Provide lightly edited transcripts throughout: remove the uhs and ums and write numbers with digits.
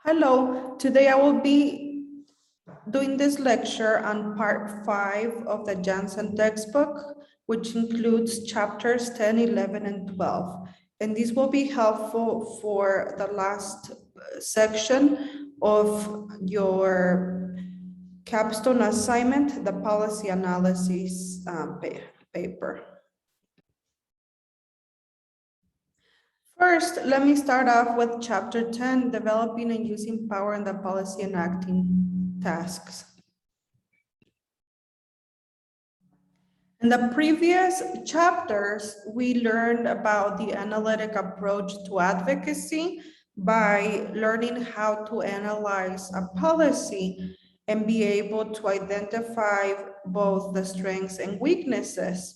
Hello, today I will be doing this lecture on part 5 of the Jansson textbook, which includes chapters 10, 11, and 12. And this will be helpful for the last section of your capstone assignment, the policy analysis paper. First, let me start off with chapter 10, developing and using power in the policy enacting tasks. In the previous chapters, we learned about the analytic approach to advocacy by learning how to analyze a policy and be able to identify both the strengths and weaknesses.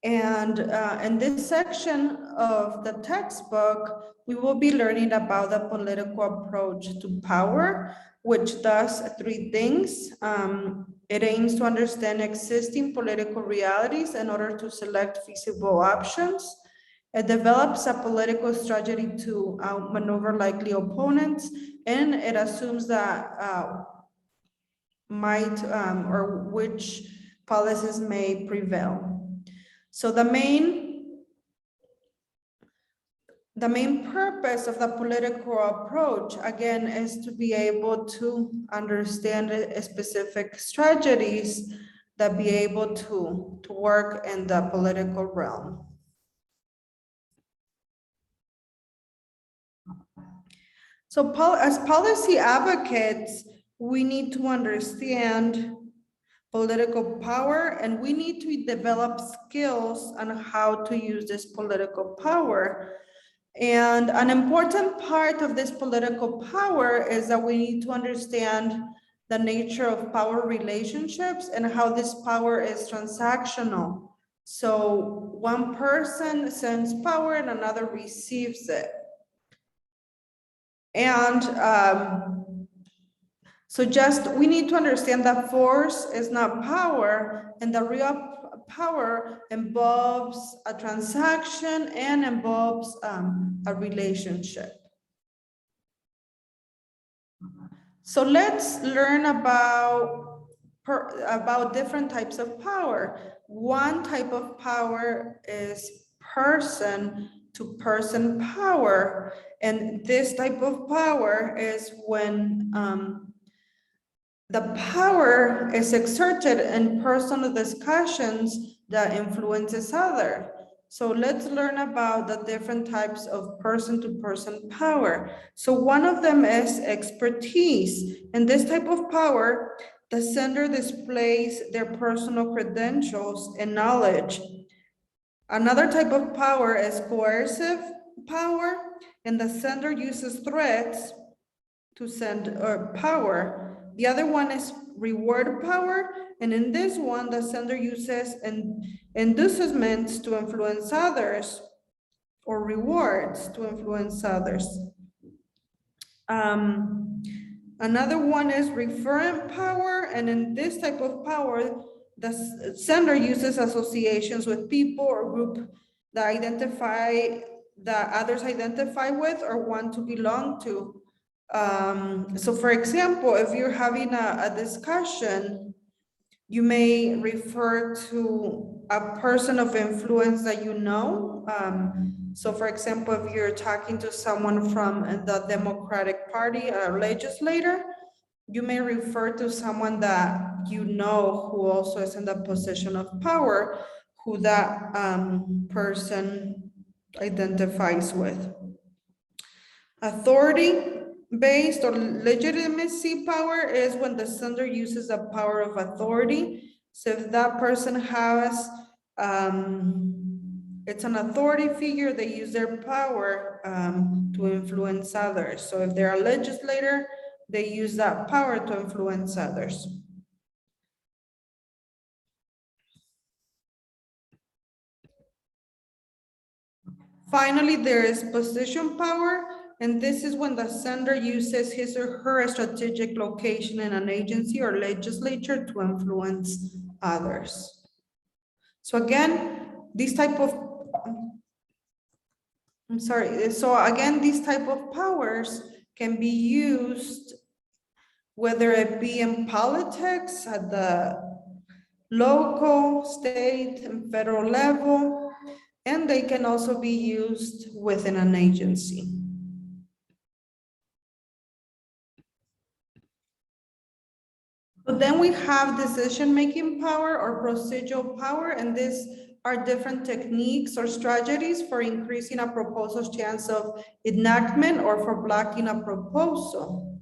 And in this section of the textbook, we will be learning about the political approach to power, which does three things. It aims to understand existing political realities in order to select feasible options. It develops a political strategy to outmaneuver likely opponents, and it assumes that or which policies may prevail. So the main purpose of the political approach, again, is to be able to understand specific strategies that be able to work in the political realm. So as policy advocates, we need to understand political power, and we need to develop skills on how to use this political power. And an important part of this political power is that we need to understand the nature of power relationships and how this power is transactional. So one person sends power and another receives it. And so we need to understand that force is not power, and the real power involves a transaction and involves a relationship. So let's learn about different types of power. One type of power is person-to-person power, and this type of power is when the power is exerted in personal discussions that influences others. So let's learn about the different types of person-to-person power. So one of them is expertise. In this type of power, the sender displays their personal credentials and knowledge. Another type of power is coercive power, and the sender uses threats to send power. The other one is reward power, and in this one, the sender uses inducements to influence others, or rewards to influence others. Another one is referent power, and in this type of power, the sender uses associations with people or group that others identify with or want to belong to. So for example, if you're having a discussion, you may refer to a person of influence that you know. So for example, if you're talking to someone from the Democratic Party, a legislator, you may refer to someone that you know who also is in the position of power, who that person identifies with. Authority-based or legitimacy power is when the sender uses the power of authority. So if that person has, it's an authority figure, they use their power to influence others. So if they're a legislator, they use that power to influence others. Finally, there is position power, and this is when the sender uses his or her strategic location in an agency or legislature to influence others. So again, this type of I'm sorry. So again, these type of powers can be used, whether it be in politics at the local, state, and federal level, and they can also be used within an agency. But then we have decision-making power or procedural power, and these are different techniques or strategies for increasing a proposal's chance of enactment or for blocking a proposal.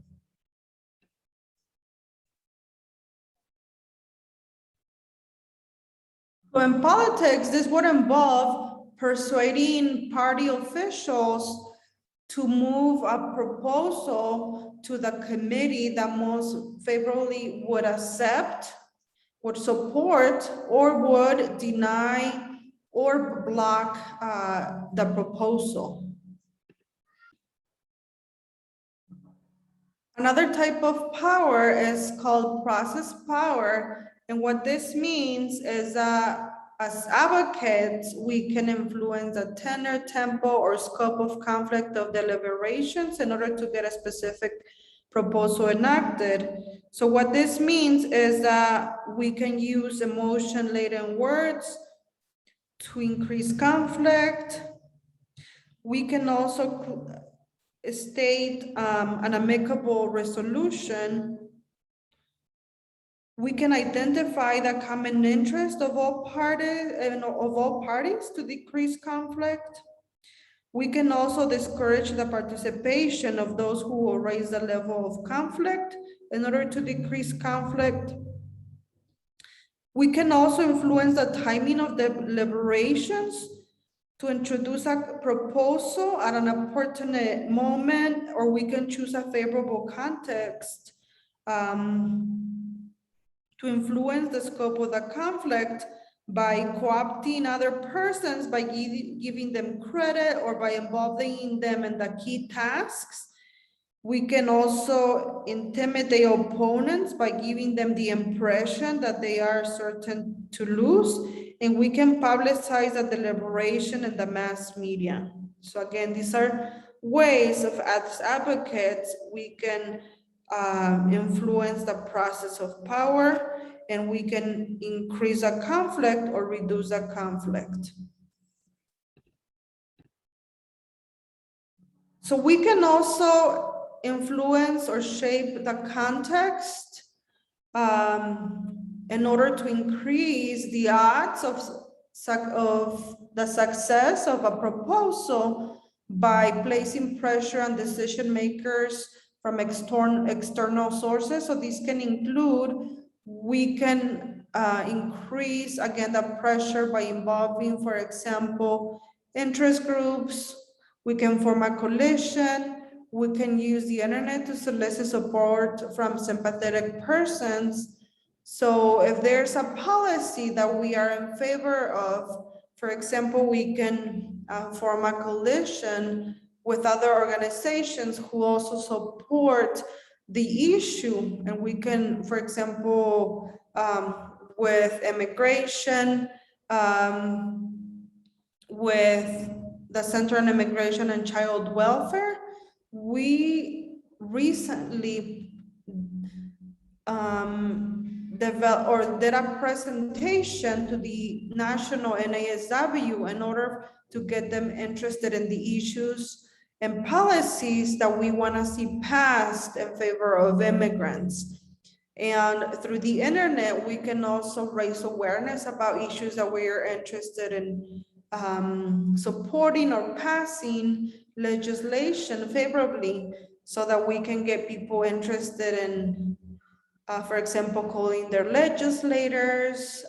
So in politics, this would involve persuading party officials to move a proposal to the committee that most favorably would accept, would support, or would deny or block the proposal. Another type of power is called process power. And what this means is that as advocates, we can influence the tenor, tempo, or scope of conflict of deliberations in order to get a specific proposal enacted. So what this means is that we can use emotion-laden words to increase conflict. We can also state an amicable resolution. We can identify the common interest of all parties to decrease conflict. We can also discourage the participation of those who will raise the level of conflict in order to decrease conflict. We can also influence the timing of the deliberations to introduce a proposal at an opportune moment, or we can choose a favorable context to influence the scope of the conflict by co-opting other persons, by giving them credit, or by involving them in the key tasks. We can also intimidate opponents by giving them the impression that they are certain to lose, and we can publicize the deliberation in the mass media. So again, these are ways of, as advocates, we can influence the process of power, and we can increase a conflict or reduce a conflict. So we can also influence or shape the context in order to increase the odds of the success of a proposal by placing pressure on decision makers from external sources. So these can include, we can increase, again, the pressure by involving, for example, interest groups. We can form a coalition. We can use the internet to solicit support from sympathetic persons. So if there's a policy that we are in favor of, for example, we can form a coalition with other organizations who also support the issue. And we can, for example, with immigration, with the Center on Immigration and Child Welfare, we recently developed or did a presentation to the national NASW in order to get them interested in the issues and policies that we want to see passed in favor of immigrants. And through the internet, we can also raise awareness about issues that we are interested in supporting or passing legislation favorably, so that we can get people interested in, for example, calling their legislators,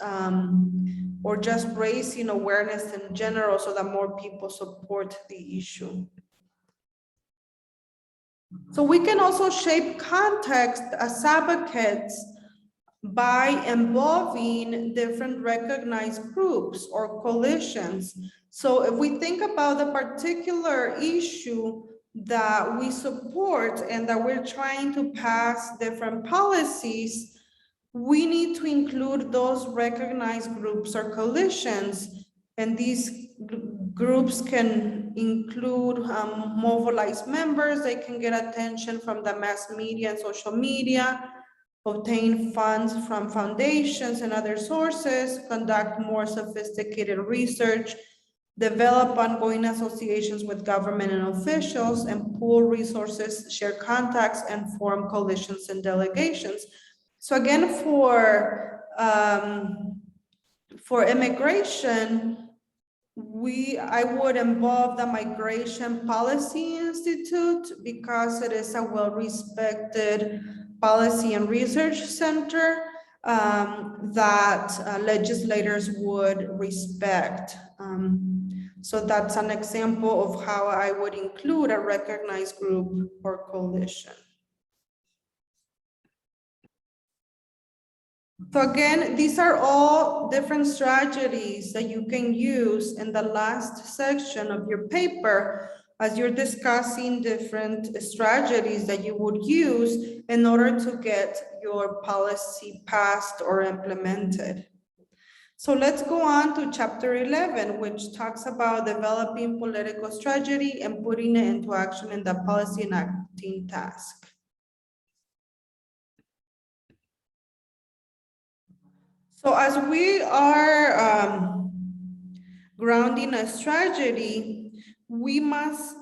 or just raising awareness in general so that more people support the issue. So we can also shape context as advocates by involving different recognized groups or coalitions. So if we think about the particular issue that we support and that we're trying to pass different policies, we need to include those recognized groups or coalitions. And these groups can include mobilized members. They can get attention from the mass media and social media, obtain funds from foundations and other sources, conduct more sophisticated research, develop ongoing associations with government and officials, and pool resources, share contacts, and form coalitions and delegations. So again, for immigration, I would involve the Migration Policy Institute because it is a well-respected policy and research center that legislators would respect. So that's an example of how I would include a recognized group or coalition. So again, these are all different strategies that you can use in the last section of your paper as you're discussing different strategies that you would use in order to get your policy passed or implemented. So let's go on to chapter 11, which talks about developing political strategy and putting it into action in the policy and acting task. So as we are grounding a strategy, we must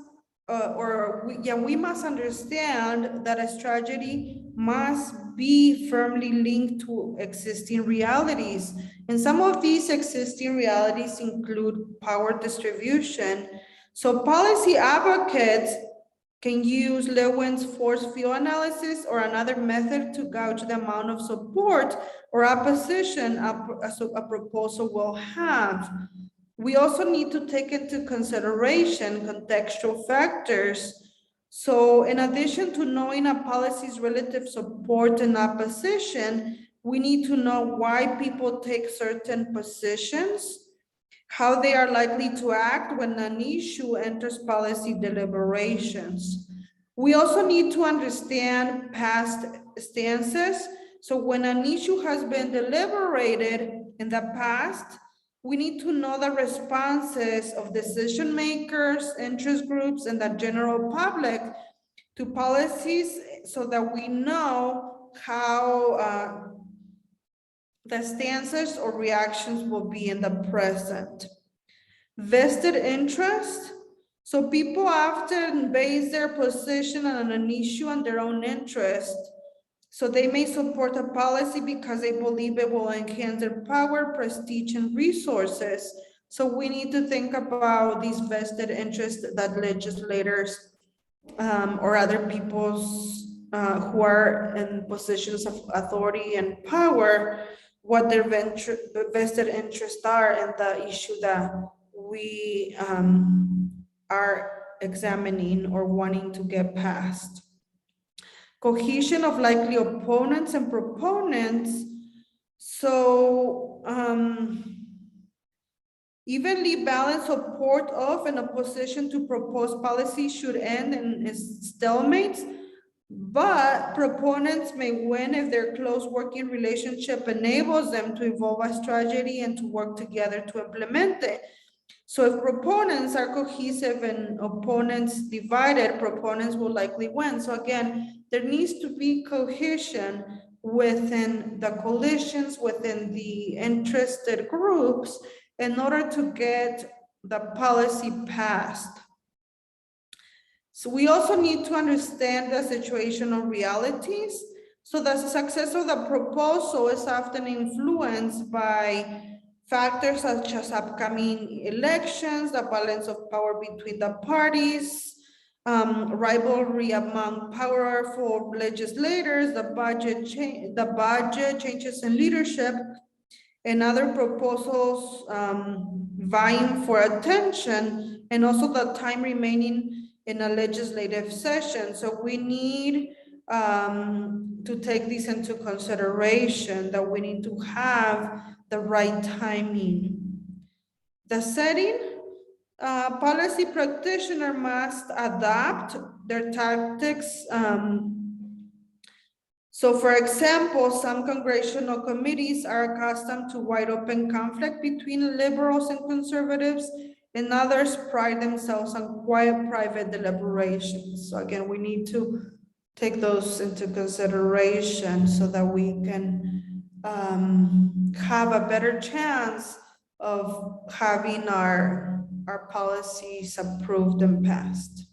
we must understand that a strategy must be firmly linked to existing realities. And some of these existing realities include power distribution. So policy advocates can use Lewin's force field analysis or another method to gauge the amount of support or opposition a proposal will have. We also need to take into consideration contextual factors. So in addition to knowing a policy's relative support and opposition, we need to know why people take certain positions, how they are likely to act when an issue enters policy deliberations. We also need to understand past stances. So when an issue has been deliberated in the past, we need to know the responses of decision makers, interest groups, and the general public to policies so that we know how the stances or reactions will be in the present. Vested interest. So people often base their position on an issue on their own interest. So they may support a policy because they believe it will enhance their power, prestige, and resources. So we need to think about these vested interests that legislators or other people's who are in positions of authority and power, what their vested interests are in the issue that we are examining or wanting to get past. Cohesion of likely opponents and proponents. So evenly balanced support of and opposition to proposed policy should end in stalemates, but proponents may win if their close working relationship enables them to evolve a strategy and to work together to implement it. So if proponents are cohesive and opponents divided, proponents will likely win. So again, there needs to be cohesion within the coalitions, within the interested groups, in order to get the policy passed. So we also need to understand the situational realities. So the success of the proposal is often influenced by factors such as upcoming elections, the balance of power between the parties, rivalry among powerful legislators, the budget changes in leadership, and other proposals vying for attention, and also the time remaining in a legislative session. So we need to take this into consideration, that we need to have the right timing. The setting, policy practitioner must adapt their tactics. So for example, some congressional committees are accustomed to wide open conflict between liberals and conservatives, and others pride themselves on quiet, private deliberations. So again, we need to take those into consideration so that we can have a better chance of having our policies approved and passed.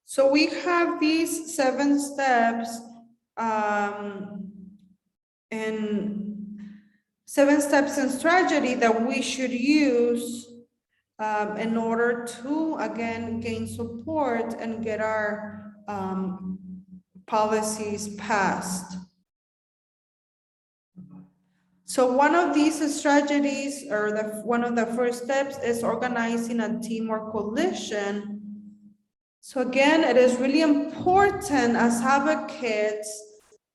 So we have these 7 steps and 7 steps in strategy that we should use in order to, again, gain support and get our policies passed. So one of these strategies, or one of the first steps, is organizing a team or coalition. So again, it is really important as advocates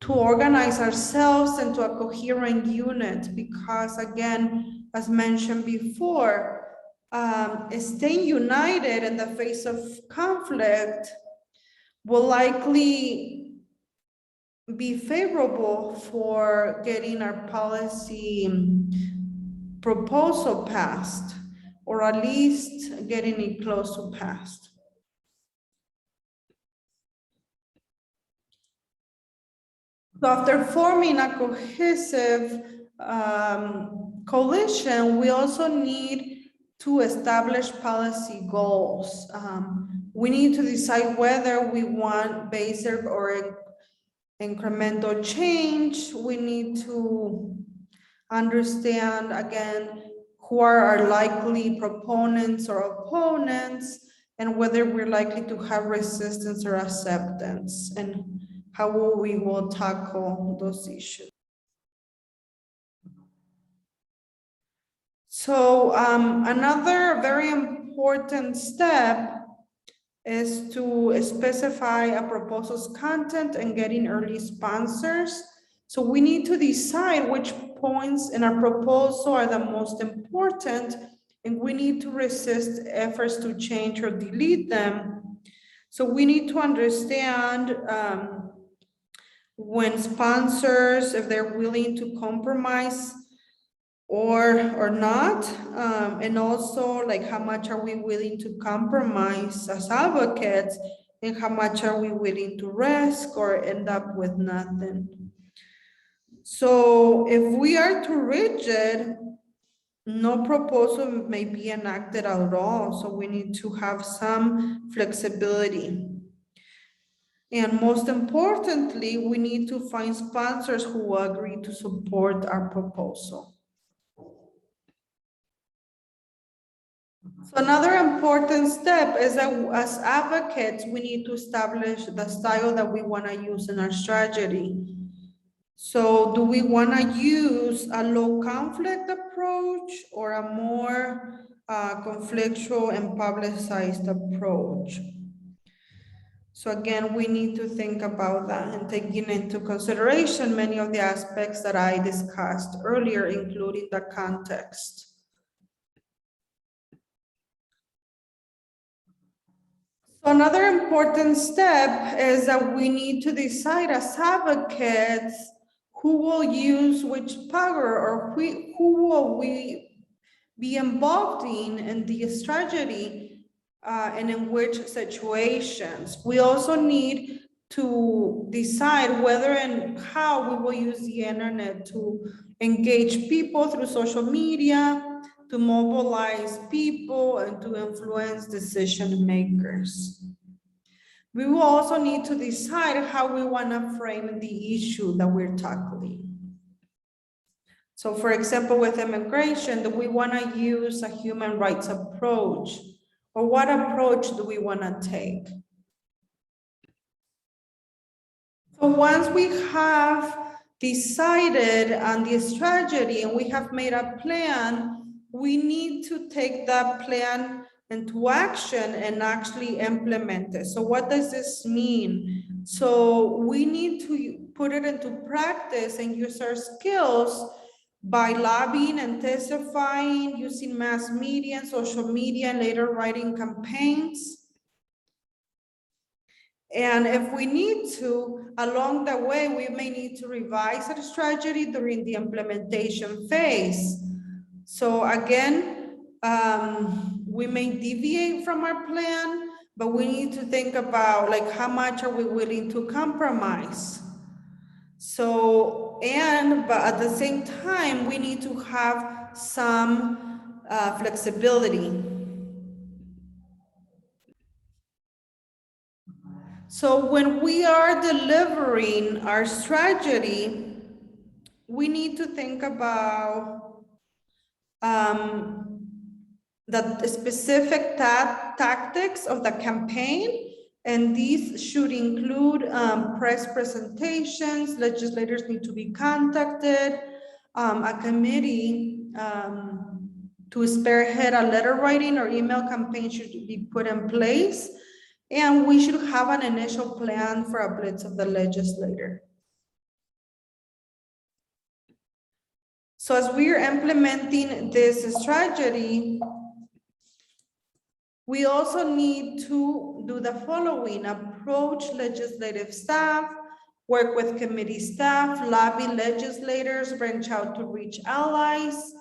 to organize ourselves into a coherent unit, because again, as mentioned before, staying united in the face of conflict will likely be favorable for getting our policy proposal passed, or at least getting it close to passed. So after forming a cohesive coalition, we also need to establish policy goals. We need to decide whether we want basic or incremental change. We need to understand, again, who are our likely proponents or opponents, and whether we're likely to have resistance or acceptance, and how we will tackle those issues. So another very important step is to specify a proposal's content and getting early sponsors. So we need to decide which points in our proposal are the most important, and we need to resist efforts to change or delete them. So we need to understand when sponsors, if they're willing to compromise or not, and also like how much are we willing to compromise as advocates, and how much are we willing to risk or end up with nothing. So if we are too rigid, no proposal may be enacted at all. So we need to have some flexibility. And most importantly, we need to find sponsors who agree to support our proposal. So another important step is that as advocates, we need to establish the style that we want to use in our strategy. So do we want to use a low conflict approach or a more conflictual and publicized approach? So again, we need to think about that and taking into consideration many of the aspects that I discussed earlier, including the context. So another important step is that we need to decide as advocates who will use which power, or who will we be involved in the strategy. And in which situations. We also need to decide whether and how we will use the internet to engage people through social media, to mobilize people, and to influence decision makers. We will also need to decide how we want to frame the issue that we're tackling. So for example, with immigration, do we want to use a human rights approach? Or what approach do we want to take? So once we have decided on the strategy and we have made a plan, we need to take that plan into action and actually implement it. So what does this mean? So we need to put it into practice and use our skills by lobbying and testifying, using mass media and social media, and later writing campaigns. And if we need to, along the way, we may need to revise our strategy during the implementation phase. So again, we may deviate from our plan, but we need to think about like how much are we willing to compromise. So, but at the same time, we need to have some flexibility. So when we are delivering our strategy, we need to think about the specific tactics of the campaign, and these should include press presentations. Legislators need to be contacted, a committee to spearhead a letter writing or email campaign should be put in place, and we should have an initial plan for a blitz of the legislator. So as we are implementing this strategy, we also need to do the following: approach legislative staff, work with committee staff, lobby legislators, branch out to reach allies,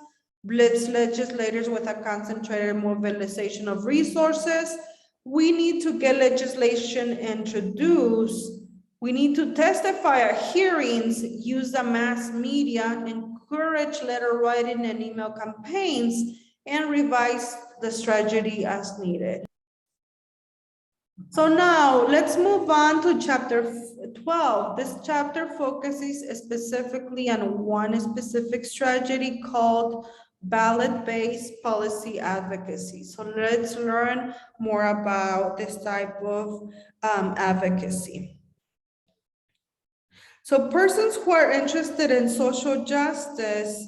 blitz legislators with a concentrated mobilization of resources. We need to get legislation introduced. We need to testify at hearings, use the mass media, encourage letter writing and email campaigns, and revise the strategy as needed. So now let's move on to chapter 12. This chapter focuses specifically on one specific strategy called ballot-based policy advocacy. So let's learn more about this type of advocacy. So persons who are interested in social justice,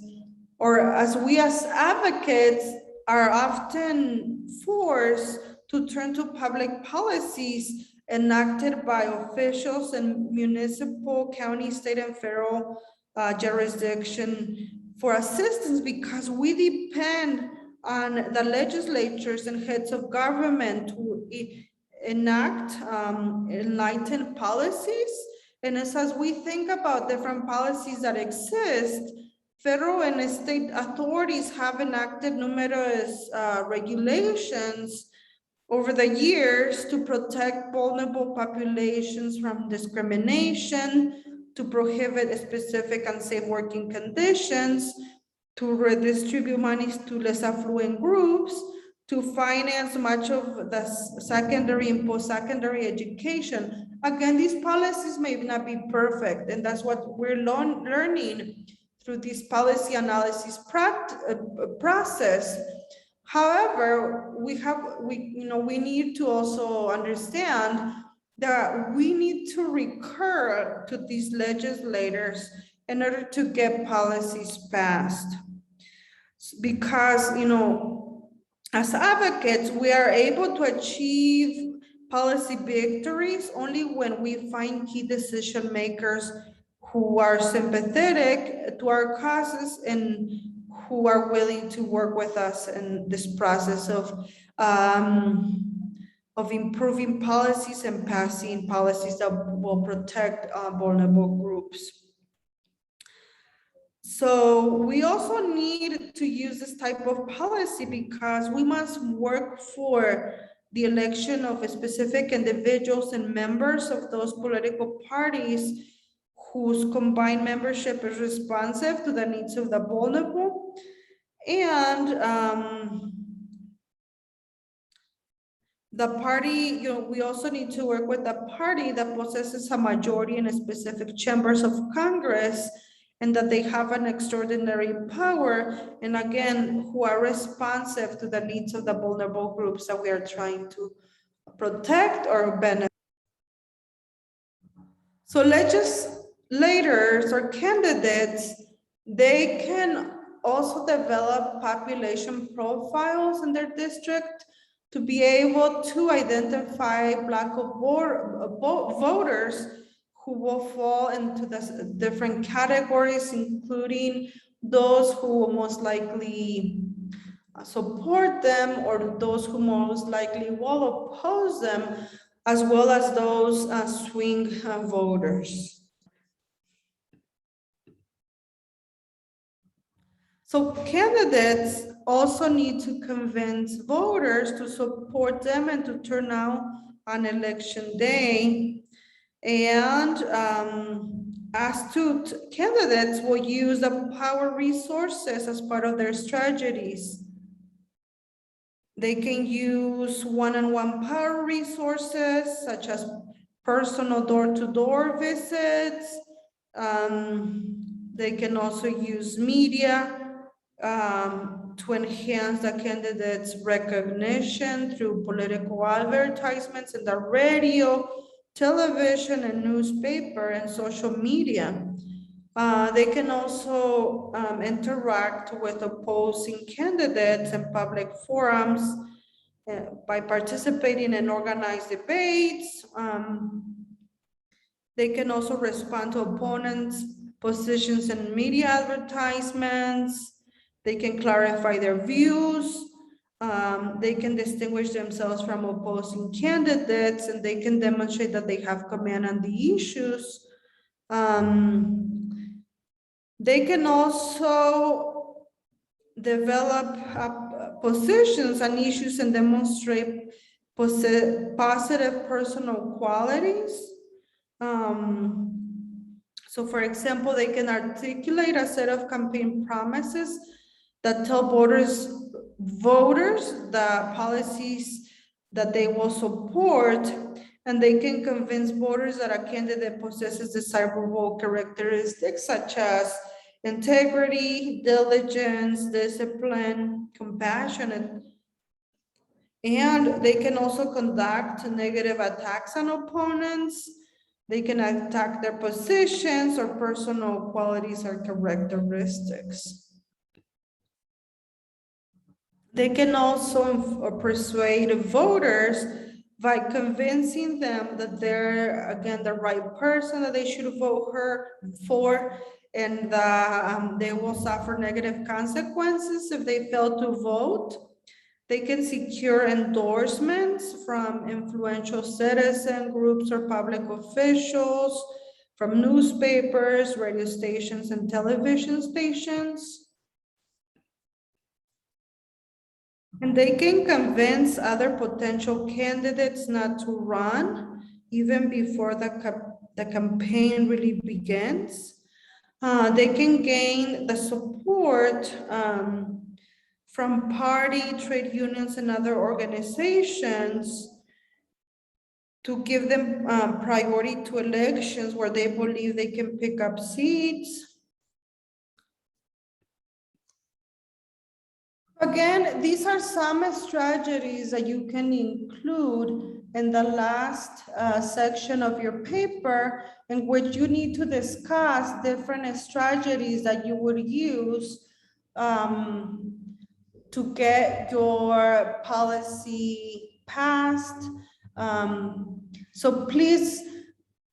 or as we as advocates, are often forced to turn to public policies enacted by officials in municipal, county, state, and federal jurisdiction for assistance, because we depend on the legislatures and heads of government to enact enlightened policies. And as we think about different policies that exist, federal and state authorities have enacted numerous regulations over the years to protect vulnerable populations from discrimination, to prohibit specific unsafe working conditions, to redistribute monies to less affluent groups, to finance much of the secondary and post-secondary education. Again, these policies may not be perfect, and that's what we're learning through this policy analysis process. However, we need to also understand that we need to recur to these legislators in order to get policies passed. Because, as advocates, we are able to achieve policy victories only when we find key decision makers who are sympathetic to our causes and who are willing to work with us in this process of improving policies and passing policies that will protect vulnerable groups. So we also need to use this type of policy because we must work for the election of specific individuals and members of those political parties whose combined membership is responsive to the needs of the vulnerable. And the party, we also need to work with the party that possesses a majority in specific chambers of Congress, and that they have an extraordinary power, and again, who are responsive to the needs of the vulnerable groups that we are trying to protect or benefit. So legislators or candidates, they can also develop population profiles in their district to be able to identify Black voters who will fall into the different categories, including those who will most likely support them, or those who most likely will oppose them, as well as those swing voters. So candidates also need to convince voters to support them and to turn out on election day. And astute candidates will use the power resources as part of their strategies. They can use one-on-one power resources such as personal door-to-door visits. They can also use media to enhance the candidate's recognition through political advertisements in the radio, television, and newspaper and social media. They can also interact with opposing candidates in public forums by participating in organized debates. They can also respond to opponents' positions in media advertisements. They can clarify their views. They can distinguish themselves from opposing candidates, and they can demonstrate that they have command on the issues. They can also develop positions on issues and demonstrate positive personal qualities. So for example, they can articulate a set of campaign promises that tell voters the policies that they will support, and they can convince voters that a candidate possesses desirable characteristics such as integrity, diligence, discipline, compassion, and they can also conduct negative attacks on opponents. They can attack their positions or personal qualities or characteristics. They can also persuade voters by convincing them that they're, again, the right person that they should vote for, and they will suffer negative consequences if they fail to vote. They can secure endorsements from influential citizen groups or public officials, from newspapers, radio stations, and television stations. And they can convince other potential candidates not to run even before the campaign really begins. They can gain the support from party, trade unions, and other organizations to give them priority to elections where they believe they can pick up seats. Again, these are some strategies that you can include in the last section of your paper, in which you need to discuss different strategies that you would use to get your policy passed. So please,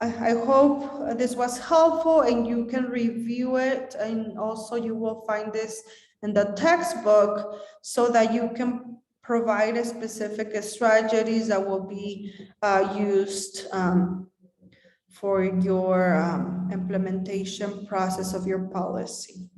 I hope this was helpful and you can review it, and also you will find this in the textbook so that you can provide a specific strategies that will be used for your implementation process of your policy.